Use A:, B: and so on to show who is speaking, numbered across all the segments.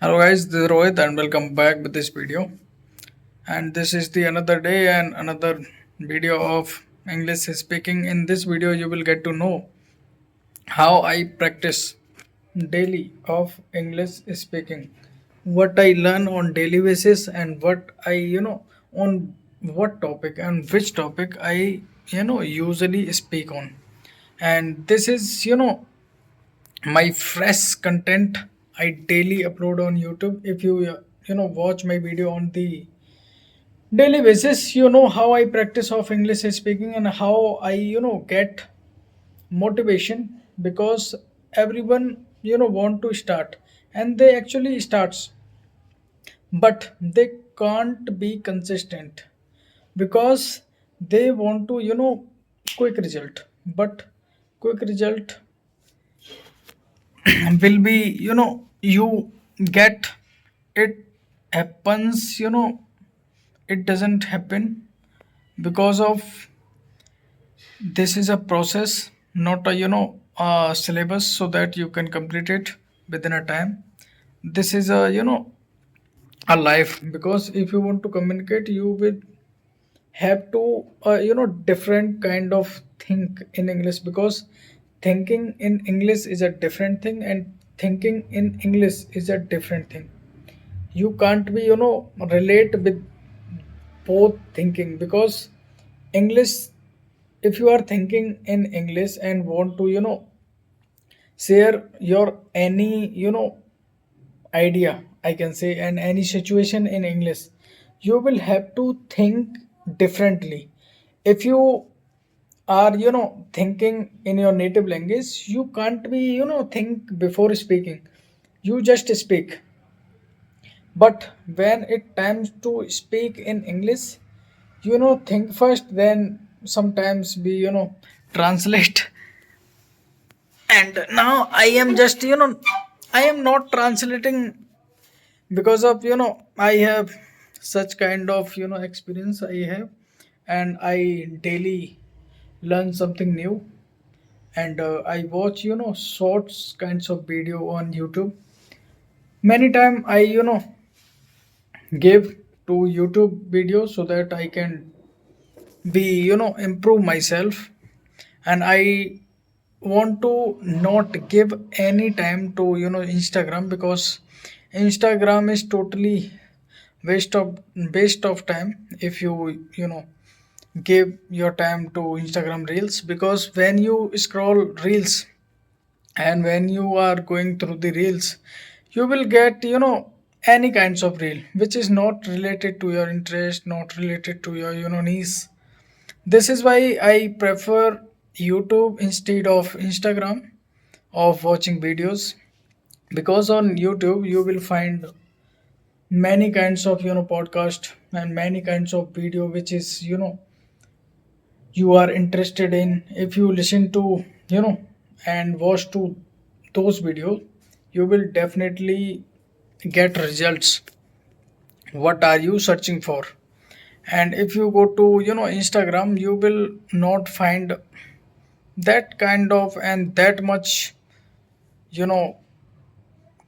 A: Hello guys, this is Rohit and welcome back with this video. And this is the another day and another video of English speaking. In this video, you will get to know how I practice daily of English speaking, what I learn on daily basis, and what I on what topic and which topic I usually speak on. And this is my fresh content I daily upload on YouTube. If you watch my video on the daily basis, you know how I practice of English speaking and how I get motivation, because everyone want to start, and they actually starts, but they can't be consistent because they want to quick result, but quick result will be you get it happens, it doesn't happen because of this is a process, not a a syllabus, so that you can complete it within a time. This is a a life, because if you want to communicate, you will have to different kind of think in English, because thinking in English is a different thing and thinking in English is a different thing. You can't be relate with both thinking, because English, if you are thinking in English and want to share your any idea, I can say, and any situation in English, you will have to think differently. If you are thinking in your native language, you can't be think before speaking, you just speak. But when it times to speak in English, think first, then sometimes be translate. And now I am just I am not translating, because of I have such kind of experience I have, and I daily learn something new. And I watch shorts kinds of video on YouTube. Many time I give to YouTube videos, so that I can be improve myself. And I want to not give any time to Instagram, because Instagram is totally waste of waste of time if you give your time to Instagram reels. Because when you scroll reels, and when you are going through the reels, you will get any kinds of reel which is not related to your interest, not related to your niche. This is why I prefer YouTube instead of Instagram of watching videos. Because on YouTube you will find many kinds of podcast and many kinds of video which is you are interested in. If you listen to and watch to those videos, you will definitely get results what are you searching for. And if you go to Instagram, you will not find that kind of and that much you know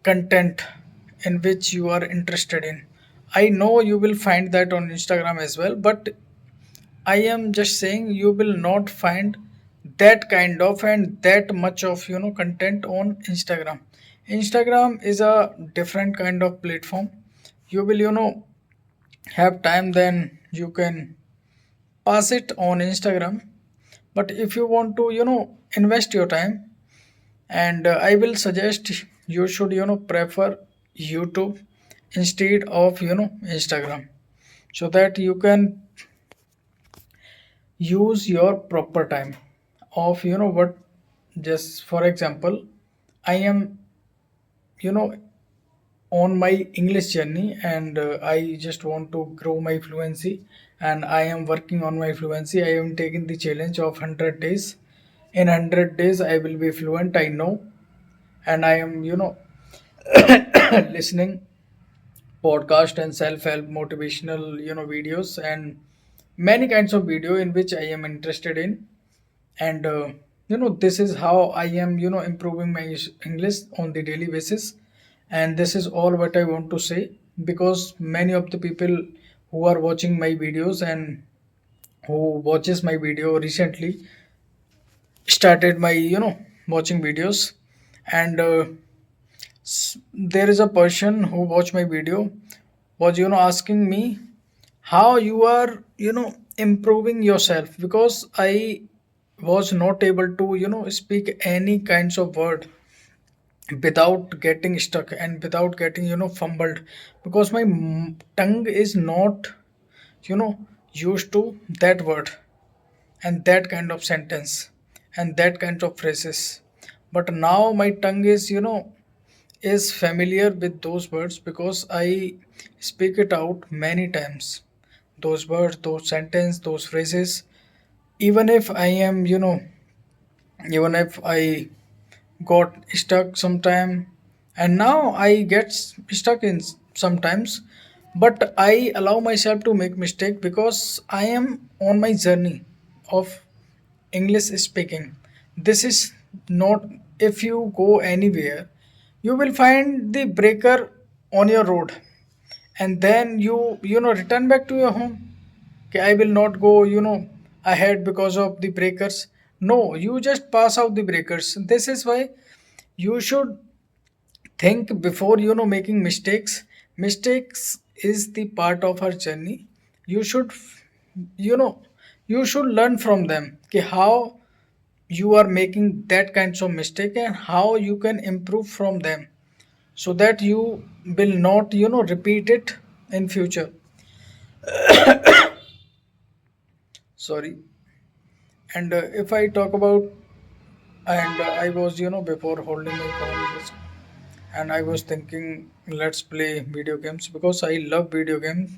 A: content in which you are interested in. I know you will find that on Instagram as well, but I am just saying you will not find that kind of and that much of content on Instagram. Instagram is a different kind of platform. You will have time, then you can pass it on Instagram. But if you want to invest your time, and I will suggest you should prefer YouTube instead of Instagram, so that you can use your proper time of what. Just for example, I am you know on my English journey, and I just want to grow my fluency, and I am working on my fluency. I am taking the challenge of 100 days. In 100 days I will be fluent, I know. And I am listening podcast and self-help motivational videos, and many kinds of video in which I am interested in. And this is how I am improving my English on the daily basis. And this is all what I want to say, because many of the people who are watching my videos and who watches my video recently started my watching videos. And there is a person who watched my video was asking me how you are improving yourself, because I was not able to speak any kinds of word without getting stuck and without getting fumbled, because my tongue is not you know used to that word and that kind of sentence and that kind of phrases. But now my tongue is familiar with those words, because I speak it out many times, those words, those sentence, those phrases. Even if I am even if I got stuck sometime, and now I get stuck in sometimes, but I allow myself to make mistake, because I am on my journey of English speaking. This is not, if you go anywhere you will find the breaker on your road, and then you return back to your home. Okay, I will not go ahead because of the breakers. No, you just pass out the breakers. This is why you should think before making mistakes. Mistakes is the part of our journey. You should you know you should learn from them, okay, how you are making that kinds of mistake and how you can improve from them, so that you will not repeat it in future. Sorry. And if I talk about, and I was before holding my phone and I was thinking let's play video games, because I love video games.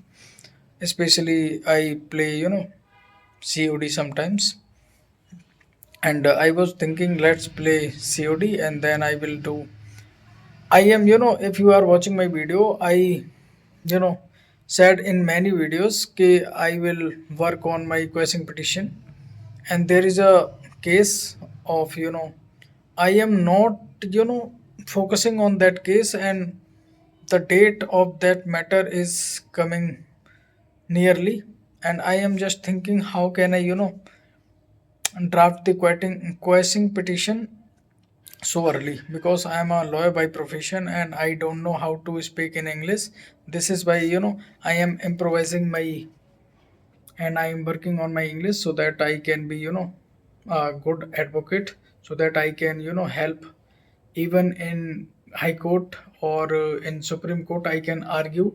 A: Especially I play COD sometimes. And I was thinking let's play COD, and then I will do. I am, if you are watching my video, I you know said in many videos कि I will work on my question petition. And there is a case of I am not focusing on that case, and the date of that matter is coming nearly, and I am just thinking how can I draft the question petition so early, because I am a lawyer by profession and I don't know how to speak in English. This is why I am improvising my, and I am working on my English, so that I can be a good advocate, so that I can help even in high court or in Supreme Court I can argue.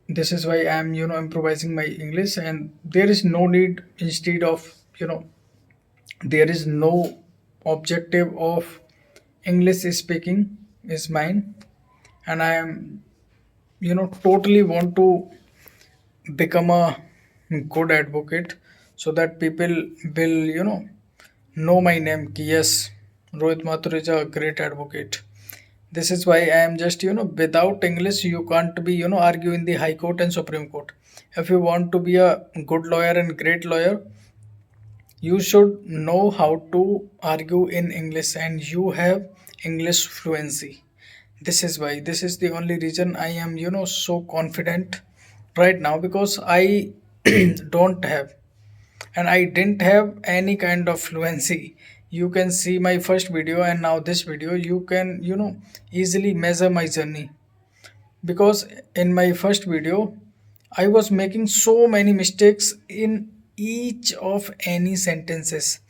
A: This is why I am improvising my English, and there is no need, instead of there is no objective of English speaking is mine. And I am totally want to become a good advocate, so that people will know my name ki yes, Rohit Mathur is a great advocate. This is why I am just without English you can't be argue in the High Court and Supreme Court. If you want to be a good lawyer and great lawyer, you should know how to argue in English, and you have English fluency. This is why, this is the only reason I am so confident right now, because I don't have, and I didn't have any kind of fluency. You can see my first video and now this video, you can easily measure my journey. Because in my first video I was making so many mistakes in each of any sentences.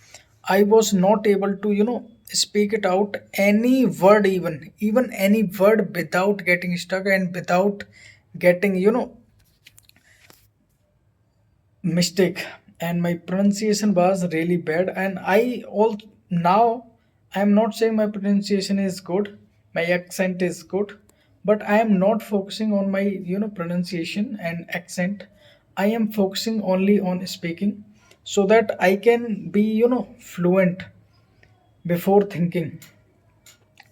A: I was not able to speak it out any word, even any word, without getting stuck and without getting mistake. And my pronunciation was really bad, and I all now I am not saying my pronunciation is good, my accent is good, but I am not focusing on my pronunciation and accent. I am focusing only on speaking, so that I can be fluent before thinking.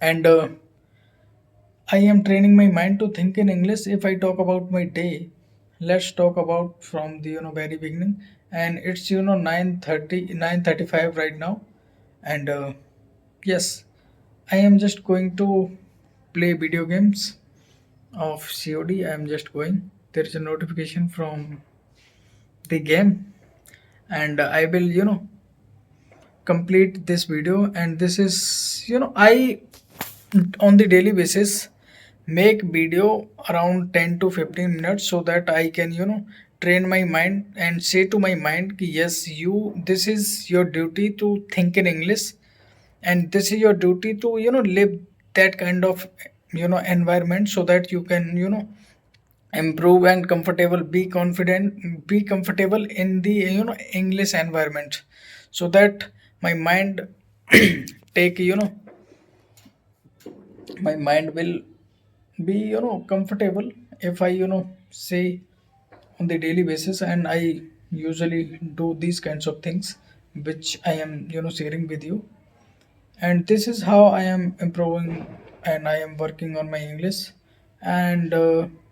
A: And I am training my mind to think in English. If I talk about my day, let's talk about from the very beginning. And it's 9:35 right now. And yes, I am just going to play video games of COD. I'm just going. There is a notification from the game, and I will, complete this video. And this is, I on the daily basis make video around 10 to 15 minutes so that I can, train my mind and say to my mind, ki, yes, this is your duty to think in English, and this is your duty to live that kind of environment so that you can improve and comfortable, be confident, be comfortable in the English environment, so that my mind take my mind will be comfortable if I say on the daily basis. And I usually do these kinds of things which I am sharing with you. And this is how I am improving and I am working on my English. And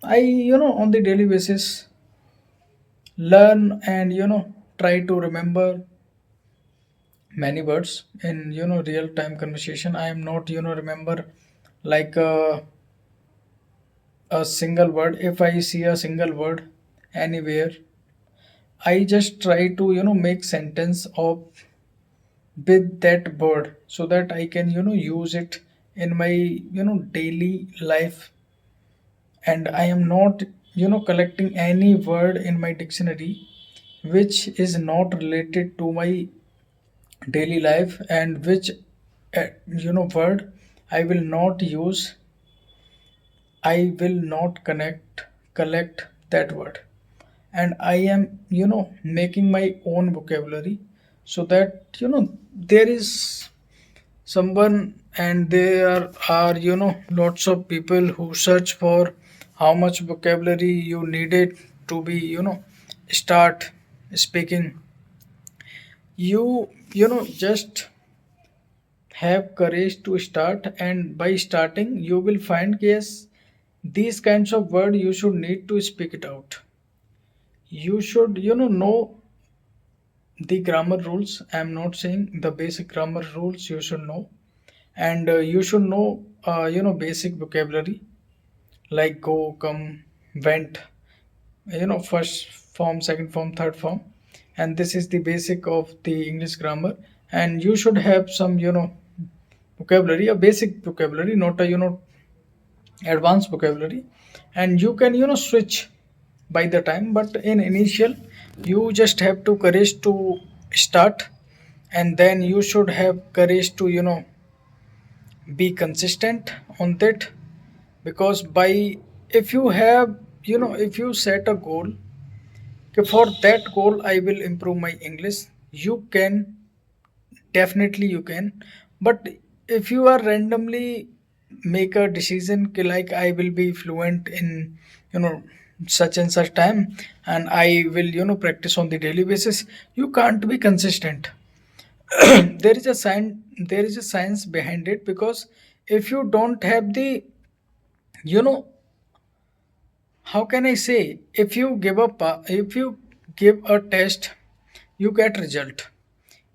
A: I on the daily basis learn and try to remember many words in real time conversation. I am not remember like a single word. If I see a single word anywhere, I just try to make sentence of with that word so that I can use it in my daily life. And I am not collecting any word in my dictionary which is not related to my daily life, and which word I will not use. I will not connect collect that word. And I am making my own vocabulary, so that there is someone, and there are lots of people who search for how much vocabulary you needed to be start speaking. Just have courage to start, and by starting you will find, yes, these kinds of word you should need to speak it out. You should know the grammar rules. I'm not saying the basic grammar rules you should know. And you should know basic vocabulary like go, come, went, first form, second form, third form. And this is the basic of the English grammar. And you should have some vocabulary, a basic vocabulary, not a advanced vocabulary. And you can switch by the time, but in initial you just have to courage to start. And then you should have courage to be consistent on that. Because by if you have if you set a goal, okay, for that goal I will improve my English, you can, definitely you can. But if you are randomly make a decision ki, like I will be fluent in you know such and such time, and I will practice on the daily basis, you can't be consistent. There is a science behind it. Because if you don't have the you know how can I say, if you give a test, you get result.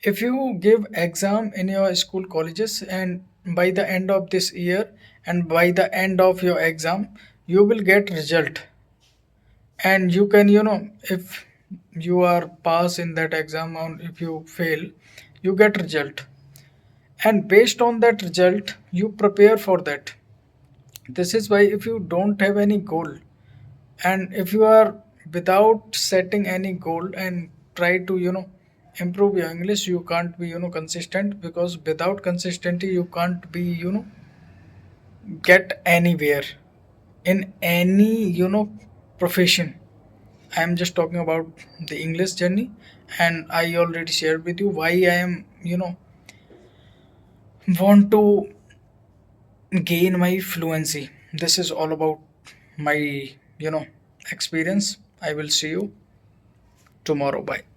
A: If you give exam in your school colleges, and by the end of this year, and by the end of your exam, you will get result. And you can if you are pass in that exam, or if you fail, you get result. And based on that result you prepare for that. This is why if you don't have any goal, and if you are without setting any goal and try to improve your English, you can't be consistent. Because without consistency you can't be get anywhere in any profession. I am just talking about the English journey. And I already shared with you why I am want to gain my fluency. This is all about my experience. I will see you tomorrow. Bye.